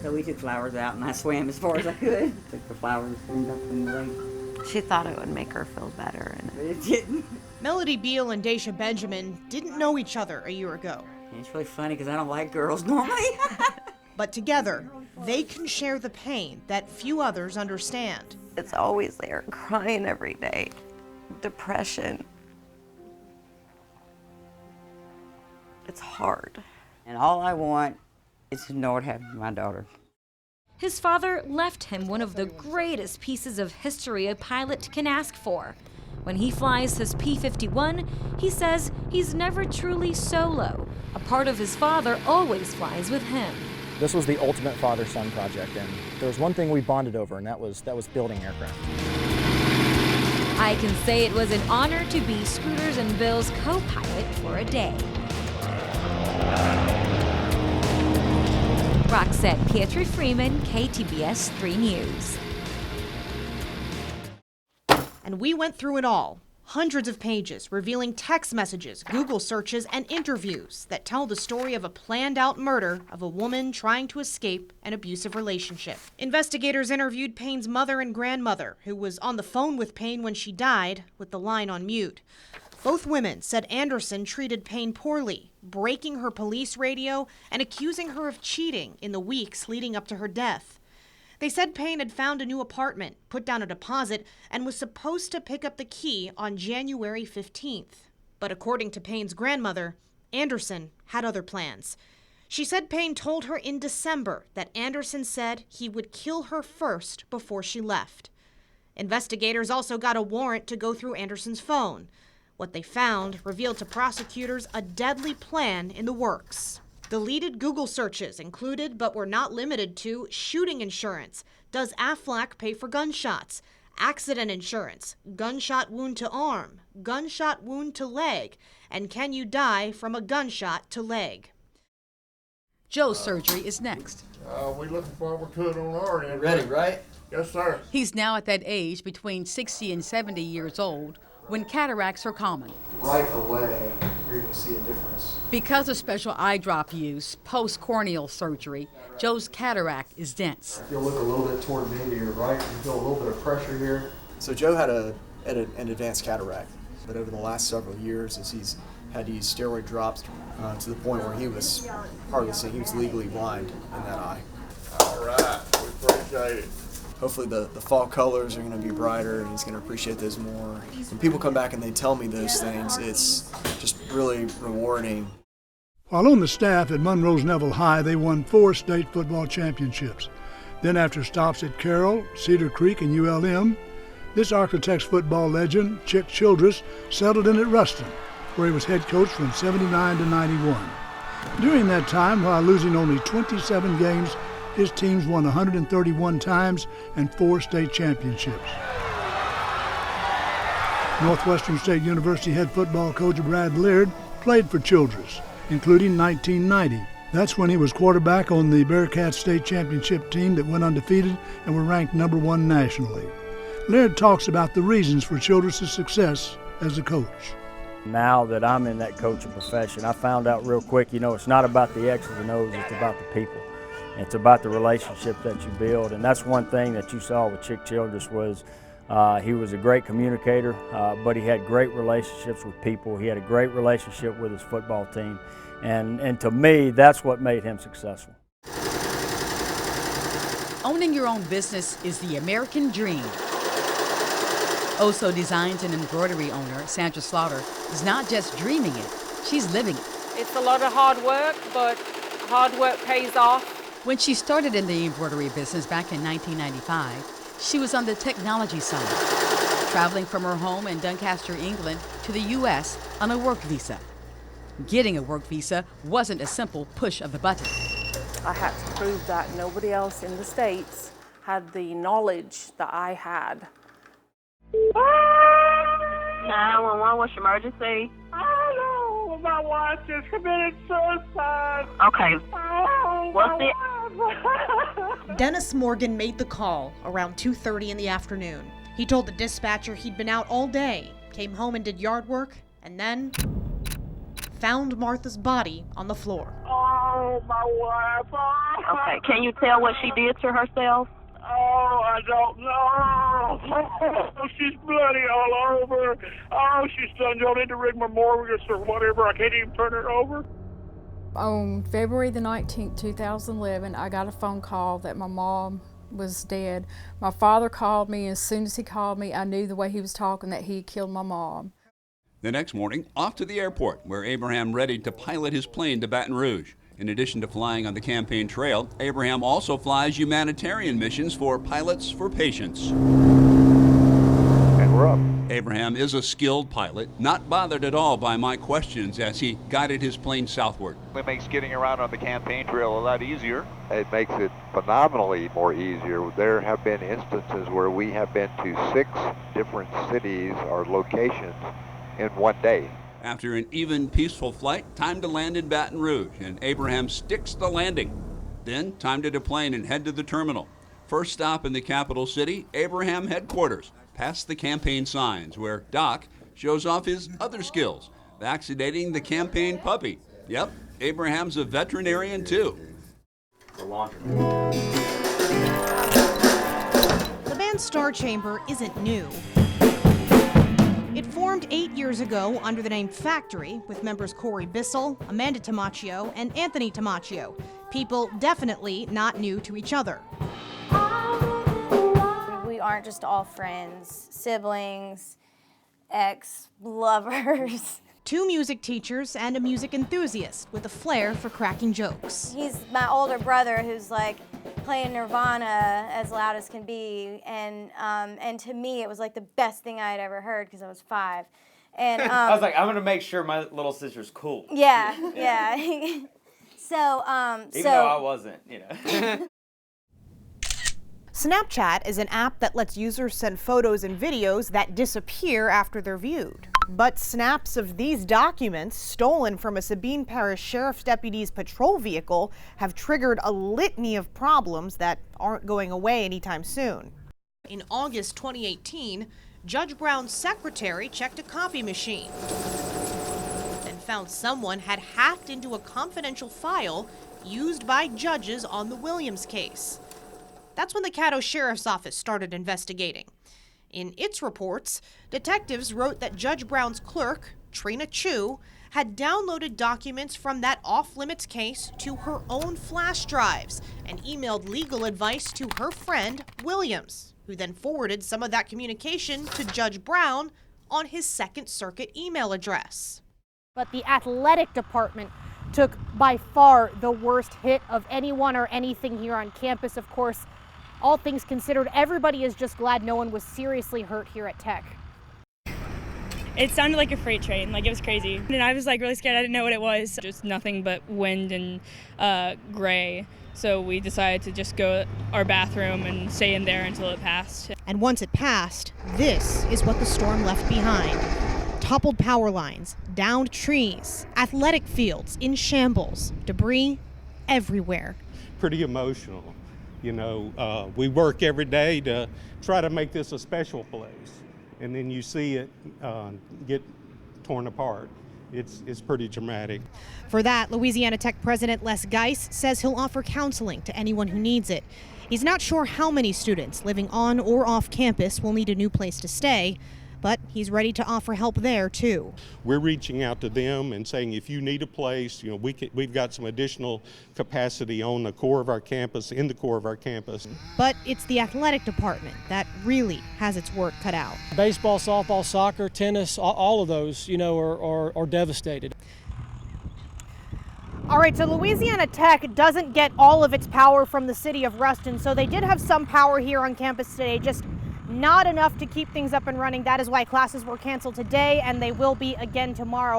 So we took flowers out, and I swam as far as I could. Took the flowers and dumped them in the lake. She thought it would make her feel better. But it didn't. Melody Beal and Daisha Benjamin didn't know each other a year ago. And it's really funny because I don't like girls normally. But together, they can share the pain that few others understand. It's always there, crying every day, depression. It's hard. And all I want is to know what happened to my daughter. His father left him one of the greatest pieces of history a pilot can ask for. When he flies his P-51, he says he's never truly solo. A part of his father always flies with him. This was the ultimate father-son project, and there was one thing we bonded over, and that was building aircraft. I can say it was an honor to be Scooters and Bill's co-pilot for a day. Roxette Pietri-Freeman, KTBS 3 News. And we went through it all. Hundreds of pages revealing text messages, Google searches, and interviews that tell the story of a planned-out murder of a woman trying to escape an abusive relationship. Investigators interviewed Payne's mother and grandmother, who was on the phone with Payne when she died, with the line on mute. Both women said Anderson treated Payne poorly, breaking her police radio and accusing her of cheating in the weeks leading up to her death. They said Payne had found a new apartment, put down a deposit, and was supposed to pick up the key on January 15th. But according to Payne's grandmother, Anderson had other plans. She said Payne told her in December that Anderson said he would kill her first before she left. Investigators also got a warrant to go through Anderson's phone. What they found revealed to prosecutors a deadly plan in the works. Deleted Google searches included, but were not limited to, shooting insurance, does Aflac pay for gunshots, accident insurance, gunshot wound to arm, gunshot wound to leg, and can you die from a gunshot to leg? Joe's surgery is next. We're looking forward to it on our end. Ready, right? Yes, sir. He's now at that age between 60 and 70 years old when cataracts are common. Right away, you're going to see a difference. Because of special eye drop use post-corneal surgery, Joe's cataract is dense. If you'll look a little bit toward me to your right, you feel a little bit of pressure here. So Joe had an advanced cataract, but over the last several years, as he's had to use steroid drops to the point where he was hardly seeing, he was legally blind in that eye. All right, we appreciate it. Hopefully the fall colors are going to be brighter and he's going to appreciate those more. When people come back and they tell me those things, it's just really rewarding. While on the staff at Monroe's Neville High, they won 4 state football championships. Then after stops at Carroll, Cedar Creek, and ULM, this Architects football legend, Chick Childress, settled in at Ruston, where he was head coach from 79 to 91. During that time, while losing only 27 games, his teams won 131 times and 4 state championships. Northwestern State University head football coach Brad Laird played for Childress, including 1990. That's when he was quarterback on the Bearcats state championship team that went undefeated and were ranked number 1 nationally. Laird talks about the reasons for Childress' success as a coach. Now that I'm in that coaching profession, I found out real quick, it's not about the X's and O's, it's about the people. It's about the relationship that you build, and that's one thing that you saw with Chick Childress was he was a great communicator, but he had great relationships with people. He had a great relationship with his football team, and to me, that's what made him successful. Owning your own business is the American dream. Oso Designs and Embroidery owner Sandra Slaughter is not just dreaming it, she's living it. It's a lot of hard work, but hard work pays off. When she started in the embroidery business back in 1995, she was on the technology side, traveling from her home in Doncaster, England, to the U.S. on a work visa. Getting a work visa wasn't a simple push of the button. I had to prove that nobody else in the States had the knowledge that I had. 911, what's your emergency? Oh, my wife just committed suicide. Okay. What's it? Dennis Morgan made the call around 2:30 in the afternoon. He told the dispatcher he'd been out all day, came home and did yard work, and then found Martha's body on the floor. Oh, my wife. Okay. Can you tell what she did to herself? Oh, I don't know. Oh, she's bloody all over. Oh, she's done gone into rigor mortis or whatever. I can't even turn her over. On February the 19th, 2011, I got a phone call that my mom was dead. My father called me. As soon as he called me, I knew the way he was talking that he had killed my mom. The next morning, off to the airport, where Abraham readied to pilot his plane to Baton Rouge. In addition to flying on the campaign trail, Abraham also flies humanitarian missions for Pilots for Patients. And we're up. Abraham is a skilled pilot, not bothered at all by my questions as he guided his plane southward. It makes getting around on the campaign trail a lot easier. It makes it phenomenally more easier. There have been instances where we have been to 6 different cities or locations in one day. After an even, peaceful flight, time to land in Baton Rouge, and Abraham sticks the landing. Then, time to deplane and head to the terminal. First stop in the capital city, Abraham headquarters, past the campaign signs, where Doc shows off his other skills, vaccinating the campaign puppy. Yep, Abraham's a veterinarian too. The band's Star Chamber isn't new. It formed 8 years ago under the name Factory, with members Corey Bissell, Amanda Tamaccio, and Anthony Tamaccio. People definitely not new to each other. We aren't just all friends, siblings, ex-lovers. 2 music teachers and a music enthusiast with a flair for cracking jokes. He's my older brother who's like playing Nirvana as loud as can be, and to me it was like the best thing I had ever heard because I was 5. And I was like, I'm gonna make sure my little sister's cool. Yeah. So even though I wasn't, you know. Snapchat is an app that lets users send photos and videos that disappear after they're viewed. But snaps of these documents, stolen from a Sabine Parish Sheriff's deputy's patrol vehicle, have triggered a litany of problems that aren't going away anytime soon. In August 2018, Judge Brown's secretary checked a copy machine, then found someone had hacked into a confidential file used by judges on the Williams case. That's when the Caddo Sheriff's Office started investigating. In its reports, detectives wrote that Judge Brown's clerk, Trina Chu, had downloaded documents from that off-limits case to her own flash drives and emailed legal advice to her friend, Williams, who then forwarded some of that communication to Judge Brown on his Second Circuit email address. But the athletic department took by far the worst hit of anyone or anything here on campus. Of course, all things considered, everybody is just glad no one was seriously hurt here at Tech. It sounded like a freight train, like it was crazy. And I was like really scared, I didn't know what it was. Just nothing but wind and gray. So we decided to just go to our bathroom and stay in there until it passed. And once it passed, this is what the storm left behind. Toppled power lines, downed trees, athletic fields in shambles, debris everywhere. Pretty emotional. You know, we work every day to try to make this a special place, and then you see it get torn apart. It's pretty dramatic. For that, Louisiana Tech President Les Geis says he'll offer counseling to anyone who needs it. He's not sure how many students living on or off campus will need a new place to stay, but he's ready to offer help there too. We're reaching out to them and saying, if you need a place, you know, we've got some additional capacity on the core of our campus, in the core of our campus. But it's the athletic department that really has its work cut out. Baseball, softball, soccer, tennis, all of those, you know, are devastated. All right, so Louisiana Tech doesn't get all of its power from the city of Ruston, so they did have some power here on campus today, just not enough to keep things up and running. That is why classes were canceled today, and they will be again tomorrow.